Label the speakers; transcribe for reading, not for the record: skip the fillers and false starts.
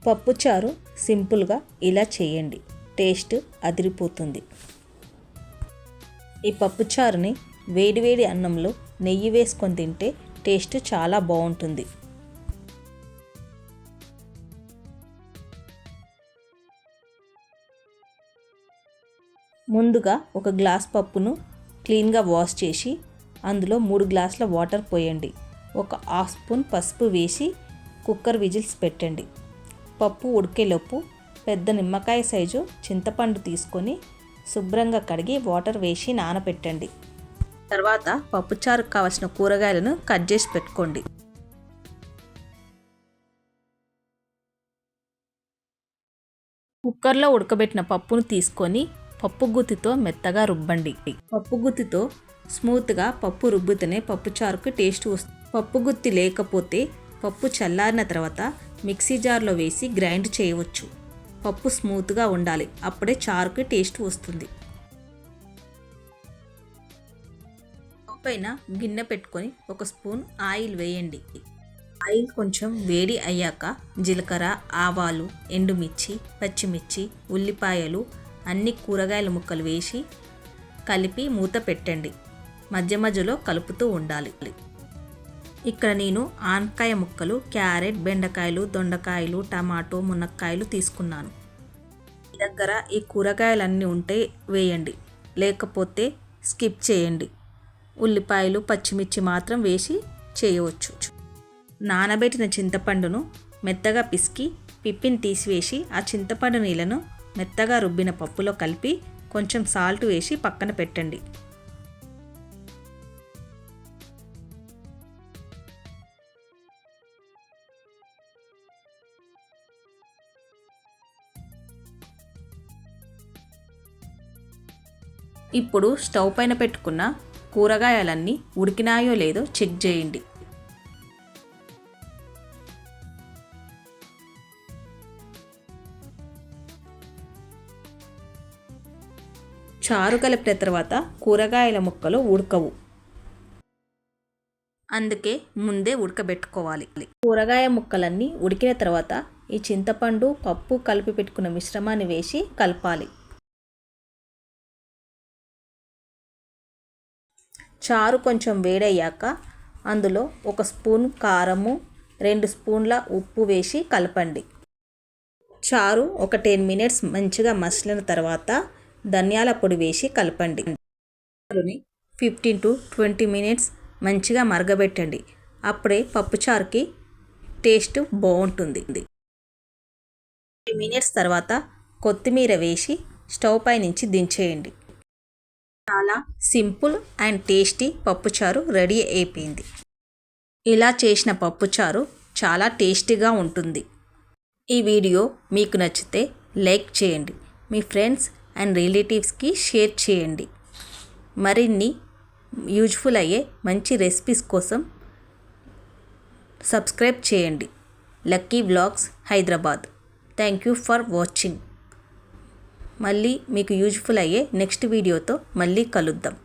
Speaker 1: పప్పుచారు సింపుల్గా ఇలా చేయండి, టేస్ట్ అదిరిపోతుంది. ఈ పప్పుచారుని వేడివేడి అన్నంలో నెయ్యి వేసుకొని తింటే టేస్ట్ చాలా బాగుంటుంది. ముందుగా ఒక గ్లాస్ పప్పును క్లీన్గా వాష్ చేసి అందులో 3 గ్లాసుల వాటర్ పోయండి. ఒక హాఫ్ స్పూన్ పసుపు వేసి కుక్కర్ విజిల్స్ పెట్టండి. పప్పు ఉడికేలోపు పెద్ద నిమ్మకాయ సైజు చింతపండు తీసుకొని శుభ్రంగా కడిగి వాటర్ వేసి నానబెట్టండి. తర్వాత పప్పుచారుకు కావాల్సిన కూరగాయలను కట్ చేసి పెట్టుకోండి. కుక్కర్లో ఉడకబెట్టిన పప్పును తీసుకొని పప్పు గుత్తితో మెత్తగా రుబ్బండి. పప్పు గుత్తితో స్మూత్గా పప్పు రుబ్బితేనే పప్పుచారుకు టేస్ట్ వస్తుంది. పప్పు గుత్తి లేకపోతే పప్పు చల్లారిన తర్వాత మిక్సీ జార్లో వేసి గ్రైండ్ చేయవచ్చు. పప్పు స్మూత్గా ఉండాలి, అప్పుడే చారుకి టేస్ట్ వస్తుంది. పైన గిన్నె పెట్టుకొని ఒక స్పూన్ ఆయిల్ వేయండి. ఆయిల్ కొంచెం వేడి అయ్యాక జీలకర్ర, ఆవాలు, ఎండుమిర్చి, పచ్చిమిర్చి, ఉల్లిపాయలు, అన్ని కూరగాయల ముక్కలు వేసి కలిపి మూత పెట్టండి. మధ్య మధ్యలో కలుపుతూ ఉండాలి. ఇక్కడ నేను ఆనకాయ ముక్కలు, క్యారెట్, బెండకాయలు, దొండకాయలు, టమాటో, మునక్కాయలు తీసుకున్నాను. మీ దగ్గర ఈ కూరగాయలన్నీ ఉంటే వేయండి, లేకపోతే స్కిప్ చేయండి. ఉల్లిపాయలు, పచ్చిమిర్చి మాత్రం వేసి చేయవచ్చు. నానబెట్టిన చింతపండును మెత్తగా పిసికి పిప్పిని తీసివేసి ఆ చింతపండు నీళ్ళను మెత్తగా రుబ్బిన పప్పులో కలిపి కొంచెం సాల్ట్ వేసి పక్కన పెట్టండి. ఇప్పుడు స్టవ్ పైన పెట్టుకున్న కూరగాయలన్నీ ఉడికినాయో లేదో చెక్ చేయండి. చారు కలిపిన తర్వాత కూరగాయల ముక్కలు ఉడకవు, అందుకే ముందే ఉడకబెట్టుకోవాలి. కూరగాయ ముక్కలన్నీ ఉడికిన తర్వాత ఈ చింతపండు, పప్పు కలిపి పెట్టుకున్న మిశ్రమాన్ని వేసి కలపాలి. చారు కొంచెం వేడయ్యాక అందులో ఒక స్పూన్ కారము, 2 స్పూన్ల ఉప్పు వేసి కలపండి. చారు ఒక 10 మినిట్స్ మంచిగా మసిలిన తర్వాత ధనియాల పొడి వేసి కలపండి. చారుని 15 to 20 మినిట్స్ మంచిగా మరగబెట్టండి. అప్పుడే పప్పుచారుకి టేస్ట్ బాగుంటుంది. 20 మినిట్స్ తర్వాత కొత్తిమీర వేసి స్టవ్ పై నుంచి దించేయండి. చాలా సింపుల్ అండ్ టేస్టీ పప్పుచారు రెడీ అయిపోయింది. ఇలా చేసిన పప్పుచారు చాలా టేస్టీగా ఉంటుంది. ఈ వీడియో మీకు నచ్చితే లైక్ చేయండి, మీ ఫ్రెండ్స్ అండ్ రిలేటివ్స్కి షేర్ చేయండి. మరిన్ని యూజ్ఫుల్ అయ్యే మంచి రెసిపీస్ కోసం సబ్స్క్రైబ్ చేయండి. Lucky vlogs Hyderabad. Thank you for watching. మళ్ళీ మీకు యూజ్ఫుల్ అయ్యే నెక్స్ట్ వీడియోతో మళ్ళీ కలుద్దాం.